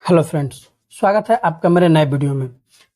Hello friends, स्वागत है आपका मेरे नए वीडियो में।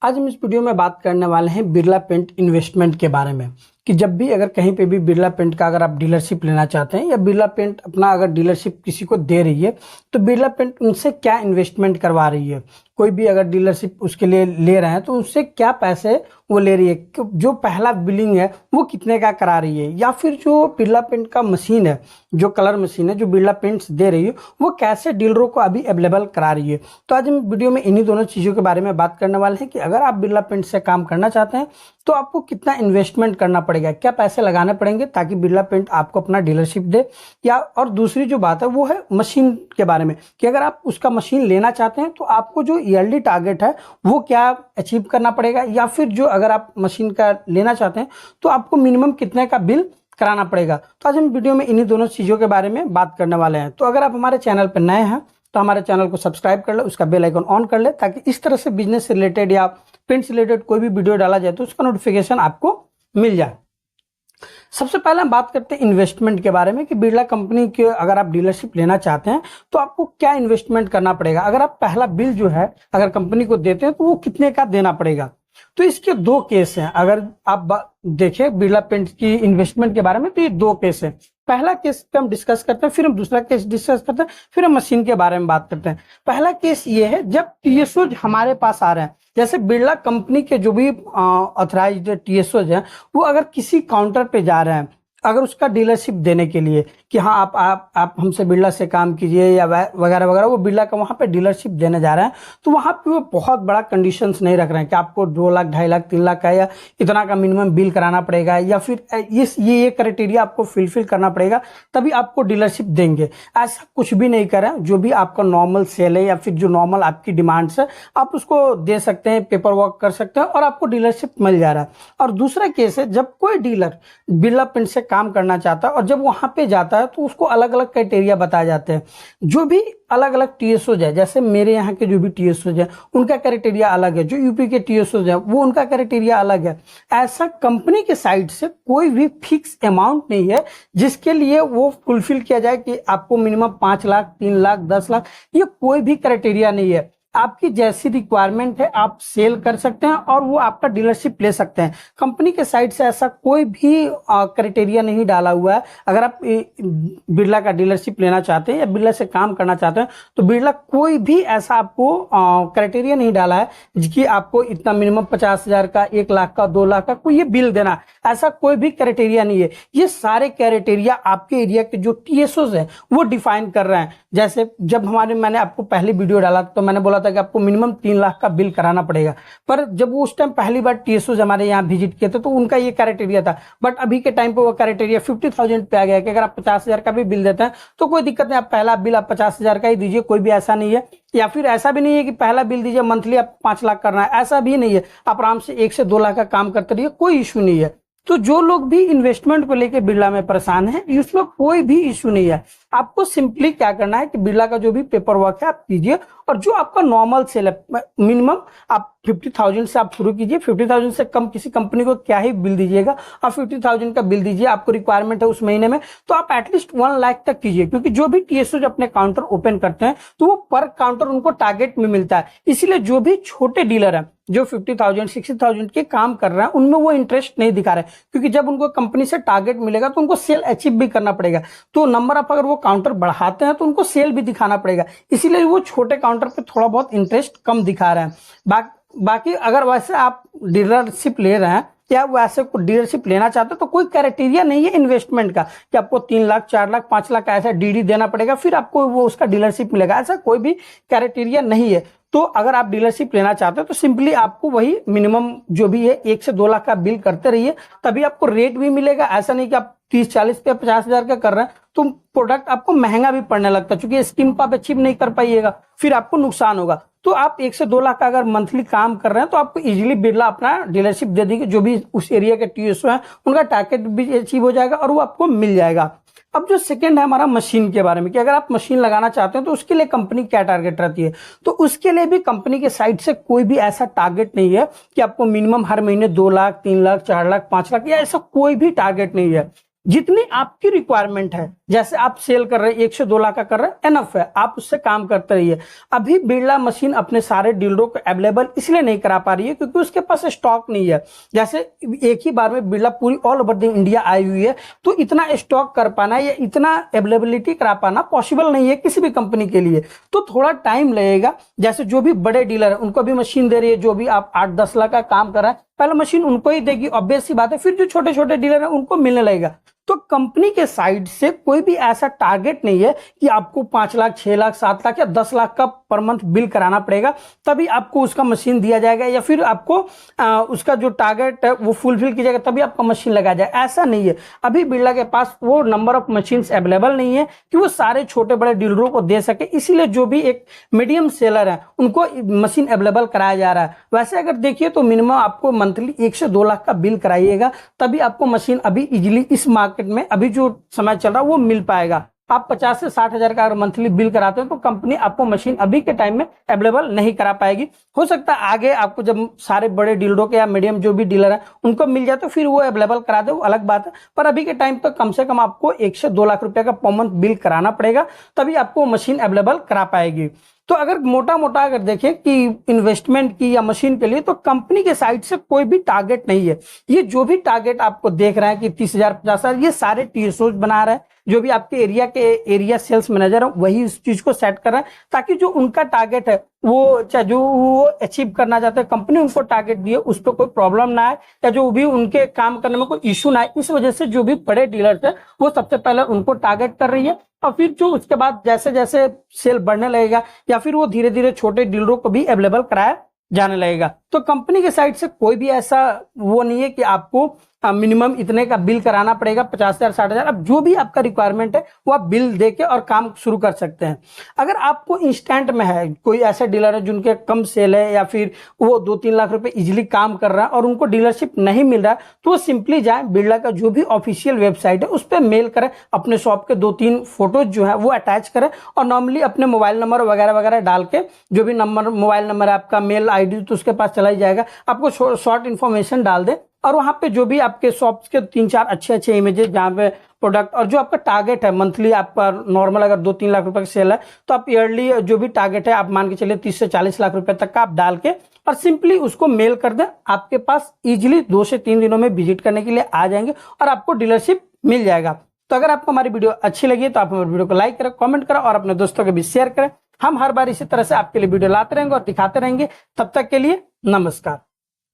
आज हम इस वीडियो में बात करने वाले हैं बिरला पेंट इन्वेस्टमेंट के बारे में कि जब भी अगर कहीं पे भी बिरला पेंट का अगर आप डीलरशिप लेना चाहते हैं या बिरला पेंट अपना अगर डीलरशिप किसी को दे रही है तो बिरला पेंट उनसे क्या इन्वेस्टमेंट करवा रही है। कोई भी अगर डीलरशिप उसके लिए ले रहे हैं तो उससे क्या पैसे वो ले रही है, जो पहला बिलिंग है वो कितने का करा रही है, या फिर जो बिरला पेंट का मशीन है, जो कलर मशीन है जो बिरला पेंट्स दे रही है वो कैसे डीलरों को अभी अवेलेबल करा रही है। तो आज हम वीडियो में इन्हीं दोनों चीज़ों के बारे में बात करने वाले हैं कि अगर आप बिरला पेंट से काम करना चाहते हैं तो आपको कितना इन्वेस्टमेंट करना पड़ेगा, क्या पैसे लगाने पड़ेंगे ताकि बिरला पेंट आपको अपना डीलरशिप दे। या और दूसरी जो बात है वो है मशीन के बारे में कि अगर आप उसका मशीन लेना चाहते हैं तो आपको जो ईयरली टारगेट है वो क्या अचीव करना पड़ेगा, या फिर जो अगर आप मशीन का लेना चाहते हैं तो आपको मिनिमम कितने का बिल कराना पड़ेगा। तो आज हम वीडियो में इन्हीं दोनों चीज़ों के बारे में बात करने वाले हैं। तो अगर आप हमारे चैनल पर नए हैं तो हमारे चैनल को सब्सक्राइब कर ले, उसका बेल आइकन ऑन कर ले ताकि इस तरह से बिजनेस से रिलेटेड या पेंट से रिलेटेड कोई भी वीडियो डाला जाए तो उसका नोटिफिकेशन आपको मिल जाए। सबसे पहले हम बात करते हैं इन्वेस्टमेंट के बारे में कि बिरला कंपनी के अगर आप डीलरशिप लेना चाहते हैं तो आपको क्या इन्वेस्टमेंट करना पड़ेगा। अगर आप पहला बिल जो है अगर कंपनी को देते हैं तो वो कितने का देना पड़ेगा। तो इसके दो केस हैं। अगर आप देखें बिरला पेंट की इन्वेस्टमेंट के बारे में तो ये दो केस है। पहला केस पे हम डिस्कस करते हैं, फिर हम दूसरा केस डिस्कस करते हैं, फिर हम मशीन के बारे में बात करते हैं। पहला केस ये है जब टीएसओ हमारे पास आ रहे हैं, जैसे बिरला कंपनी के जो भी ऑथराइज्ड टीएसओ हैं वो अगर किसी काउंटर पे जा रहे हैं अगर उसका डीलरशिप देने के लिए कि हाँ आप हमसे बिरला से काम कीजिए या वगैरह वगैरह, वो बिरला का वहाँ पे डीलरशिप देने जा रहे हैं तो वहाँ पे वो बहुत बड़ा कंडीशंस नहीं रख रहे हैं कि आपको 2 लाख 2.5 लाख 3 लाख का या इतना का मिनिमम बिल कराना पड़ेगा, या फिर ये क्राइटेरिया आपको फिलफिल करना पड़ेगा तभी आपको डीलरशिप देंगे। ऐसा कुछ भी नहीं करें। जो भी आपका नॉर्मल सेल है या फिर जो नॉर्मल आपकी डिमांड्स है आप उसको दे सकते हैं, पेपर वर्क कर सकते हैं और आपको डीलरशिप मिल जा रहा है। और दूसरा केस है जब कोई डीलर बिरला पेंट से काम करना चाहता है और जब वहां पे जाता है तो उसको अलग अलग क्राइटेरिया बताए जाते हैं। जो भी अलग अलग टीएसओ है, जैसे मेरे यहाँ के जो भी टीएसओ है उनका क्राइटेरिया अलग है, जो यूपी के टीएसओ है वो उनका क्राइटेरिया अलग है। ऐसा कंपनी के साइड से कोई भी फिक्स अमाउंट नहीं है जिसके लिए वो फुलफिल किया जाए कि आपको मिनिमम 5 लाख 3 लाख 10 लाख, ये कोई भी क्राइटेरिया नहीं है। आपकी जैसी रिक्वायरमेंट है आप सेल कर सकते हैं और वो आपका डीलरशिप ले सकते हैं। कंपनी के साइड से ऐसा कोई भी क्राइटेरिया नहीं डाला हुआ है। अगर आप बिरला का डीलरशिप लेना चाहते हैं या बिरला से काम करना चाहते हैं तो बिरला कोई भी ऐसा आपको क्राइटेरिया नहीं डाला है कि आपको इतना मिनिमम 50,000 का 1 लाख का 2 लाख का कोई ये बिल देना, ऐसा कोई भी क्राइटेरिया नहीं है। ये सारे क्राइटेरिया आपके एरिया के जो टीएसओ है वो डिफाइन कर रहे हैं। जैसे जब मैंने आपको पहली वीडियो डाला तो मैंने बोला था कि आपको मिनिमम 3 लाख का बिल कराना पड़ेगा, पर जब वो उस टाइम पहली बार टीएसओ हमारे यहाँ विजिट किए थे तो उनका ये क्राइटेरिया था। बट अभी के टाइम पे वो क्राइटेरिया 50,000 पे आ गया कि अगर आप 50,000 का भी बिल देते हैं तो कोई दिक्कत नहीं, आप पहला बिल आप 50,000 का ही दीजिए, कोई भी ऐसा नहीं है। या फिर ऐसा भी नहीं है कि पहला बिल दीजिए मंथली आप 5 लाख करना है, ऐसा भी नहीं है। आप आराम से 1 से 2 लाख का काम करते रहिए, कोई इशू नहीं है। तो जो लोग भी इन्वेस्टमेंट को लेकर बिरला में परेशान है उसमें कोई भी इशू नहीं है। आपको सिंपली क्या करना है कि बिरला का जो भी पेपर वर्क है आप कीजिए और जो आपका नॉर्मल सेल है मिनिमम आप 50,000 से आप शुरू कीजिए। 50,000 से कम किसी कंपनी को क्या ही बिल दीजिएगा, आप 50,000 का बिल दीजिए। आपको रिक्वायरमेंट है उस महीने में तो आप एटलीस्ट 1 लाख तक कीजिए, क्योंकि जो भी टीएसओ अपने काउंटर ओपन करते हैं तो वो पर काउंटर उनको टारगेट में मिलता है। इसीलिए जो भी छोटे डीलर है जो 50,000 60,000 के काम कर रहे हैं उनमें वो इंटरेस्ट नहीं दिखा रहे, क्योंकि जब उनको कंपनी से टारगेट मिलेगा तो उनको सेल अचीव भी करना पड़ेगा। तो नंबर ऑफ अगर वो काउंटर बढ़ाते हैं तो उनको सेल भी दिखाना पड़ेगा, इसीलिए वो छोटे काउंटर पे थोड़ा बहुत इंटरेस्ट कम दिखा रहे हैं। बाकी अगर वैसे आप डीलरशिप ले रहे हैं या वैसे डीलरशिप लेना चाहते हो तो कोई क्राइटेरिया नहीं है इन्वेस्टमेंट का कि आपको 3 लाख 4 लाख 5 लाख का ऐसा डीडी देना पड़ेगा फिर आपको वो उसका डीलरशिप मिलेगा, ऐसा कोई भी क्राइटेरिया नहीं है। तो अगर आप डीलरशिप लेना चाहते हो तो सिंपली आपको वही मिनिमम जो भी है 1 से 2 लाख का बिल करते रहिए, तभी आपको रेट भी मिलेगा। ऐसा नहीं कि आप 30-40 पे 50,000 का कर रहे हैं तो प्रोडक्ट आपको महंगा भी पड़ने लगता है, क्योंकि स्कीम पर आप अचीव नहीं कर पाइएगा, फिर आपको नुकसान होगा। तो आप 1 से 2 लाख का अगर मंथली काम कर रहे हैं तो आपको इजीली बिरला अपना डीलरशिप दे देगी। जो भी उस एरिया के टीएसओ हैं उनका टारगेट भी अचीव हो जाएगा और वो आपको मिल जाएगा। अब जो सेकंड है हमारा मशीन के बारे में कि अगर आप मशीन लगाना चाहते हैं तो उसके लिए कंपनी क्या टारगेट रहती है। तो उसके लिए भी कंपनी के साइड से कोई भी ऐसा टारगेट नहीं है कि आपको मिनिमम हर महीने 2 लाख 3 लाख 4 लाख 5 लाख या ऐसा कोई भी टारगेट नहीं है। जितनी आपकी रिक्वायरमेंट है, जैसे आप सेल कर रहे हैं 1 से 2 लाख का कर रहे हैं, एनफ है, आप उससे काम करते रहिए। अभी बिरला मशीन अपने सारे डीलरों को अवेलेबल इसलिए नहीं करा पा रही है क्योंकि उसके पास स्टॉक नहीं है। जैसे एक ही बार में बिरला पूरी all over the India I हुई है, तो इतना स्टॉक कर पाना या इतना अवेलेबिलिटी करा पाना पॉसिबल नहीं है किसी भी कंपनी के लिए, तो थोड़ा टाइम लगेगा। जैसे जो भी बड़े डीलर है उनको भी मशीन दे रही है, जो भी आप 8-10 लाख का काम कर रहा है पहले मशीन उनको ही देगी, ऑब्वियस सी बात है। फिर जो छोटे छोटे डीलर है उनको मिलने लगेगा। तो कंपनी के साइड से कोई भी ऐसा टारगेट नहीं है कि आपको 5 लाख, 6 लाख, 7 लाख या 10 लाख का पर मंथ बिल कराना पड़ेगा तभी आपको उसका मशीन दिया जाएगा, या फिर आपको उसका जो टारगेट है वो फुलफिल किया जाएगा तभी आपका मशीन लगा जाए, ऐसा नहीं है। अभी बिरला के पास वो नंबर ऑफ मशीन अवेलेबल नहीं है कि वो सारे छोटे बड़े डीलरों को दे सके, इसीलिए जो भी एक मीडियम सेलर है उनको मशीन अवेलेबल कराया जा रहा है। वैसे अगर देखिए तो मिनिमम आपको मंथली 1 से 2 लाख का बिल कराइएगा तभी आपको मशीन अभी इजीली इस मार्केट में अभी जो समय चल रहा है वो मिल पाएगा। आप 50 से 60 हजार का अगर मंथली बिल कराते हैं तो कंपनी आपको मशीन अभी के टाइम में अवेलेबल नहीं करा पाएगी। हो सकता है आगे आपको जब सारे बड़े डीलरों के या मीडियम जो भी डीलर है उनको मिल जाए तो फिर वो अवेलेबल करा दे, वो अलग बात है। पर अभी के टाइम पर कम से कम आपको 1 से 2 लाख रुपए का पर मंथ बिल कराना पड़ेगा तभी आपको मशीन अवेलेबल करा पाएगी। तो अगर मोटा मोटा अगर देखें कि इन्वेस्टमेंट की या मशीन के लिए, तो कंपनी के साइड से कोई भी टारगेट नहीं है। ये जो भी टारगेट आपको देख रहे हैं कि 30,000, 50,000, ये सारे टीएसओ बना रहे हैं। जो भी आपके एरिया सेल्स मैनेजर है वही इस चीज को सेट कर रहा है ताकि जो उनका टारगेट है वो चाहे जो वो अचीव करना चाहते हैं, कंपनी उनको टारगेट दिए उस पर कोई प्रॉब्लम ना आए या जो भी उनके काम करने में कोई इश्यू ना आए। इस वजह से जो भी बड़े डीलर्स है वो सबसे पहले उनको टारगेट कर रही है, और फिर जो उसके बाद जैसे जैसे सेल बढ़ने लगेगा या फिर वो धीरे धीरे छोटे डीलरों को भी अवेलेबल कराया जाने लगेगा। तो कंपनी के साइड से कोई भी ऐसा वो नहीं है कि आपको मिनिमम इतने का बिल कराना पड़ेगा, 50,000, 60,000। अब जो भी आपका रिक्वायरमेंट है वो आप बिल देके और काम शुरू कर सकते हैं। अगर आपको इंस्टेंट में है, कोई ऐसे डीलर है जिनके कम सेल है या फिर वो 2-3 लाख रुपए इजीली काम कर रहा है और उनको डीलरशिप नहीं मिल रहा है, तो वो सिंपली जाए बिरला का जो भी ऑफिशियल वेबसाइट है उस पर मेल करें, अपने शॉप के 2-3 फोटोज जो है वो अटैच करें और नॉर्मली अपने मोबाइल नंबर वगैरह वगैरह डाल के, जो भी नंबर मोबाइल नंबर है आपका, मेल आईडी तो उसके पास चला ही जाएगा, आपको शॉर्ट इन्फॉर्मेशन डाल दे और वहां पे जो भी आपके शॉप्स के 3-4 अच्छे इमेजेस जहां पे प्रोडक्ट और जो आपका टारगेट है मंथली, आपका नॉर्मल अगर 2-3 लाख रुपए का सेल है तो आप ईयरली जो भी टारगेट है आप मान के चलिए 30 से 40 लाख रुपए तक का आप डाल के और सिंपली उसको मेल कर दें, आपके पास इजीली 2 से 3 दिनों में विजिट करने के लिए आ जाएंगे और आपको डीलरशिप मिल जाएगा। तो अगर आपको हमारी वीडियो अच्छी लगी तो आप हमारी वीडियो को लाइक करें, कमेंट करें और अपने दोस्तों के बीच शेयर करें। हम हर बार इसी तरह से आपके लिए वीडियो लाते रहेंगे और दिखाते रहेंगे। तब तक के लिए नमस्कार।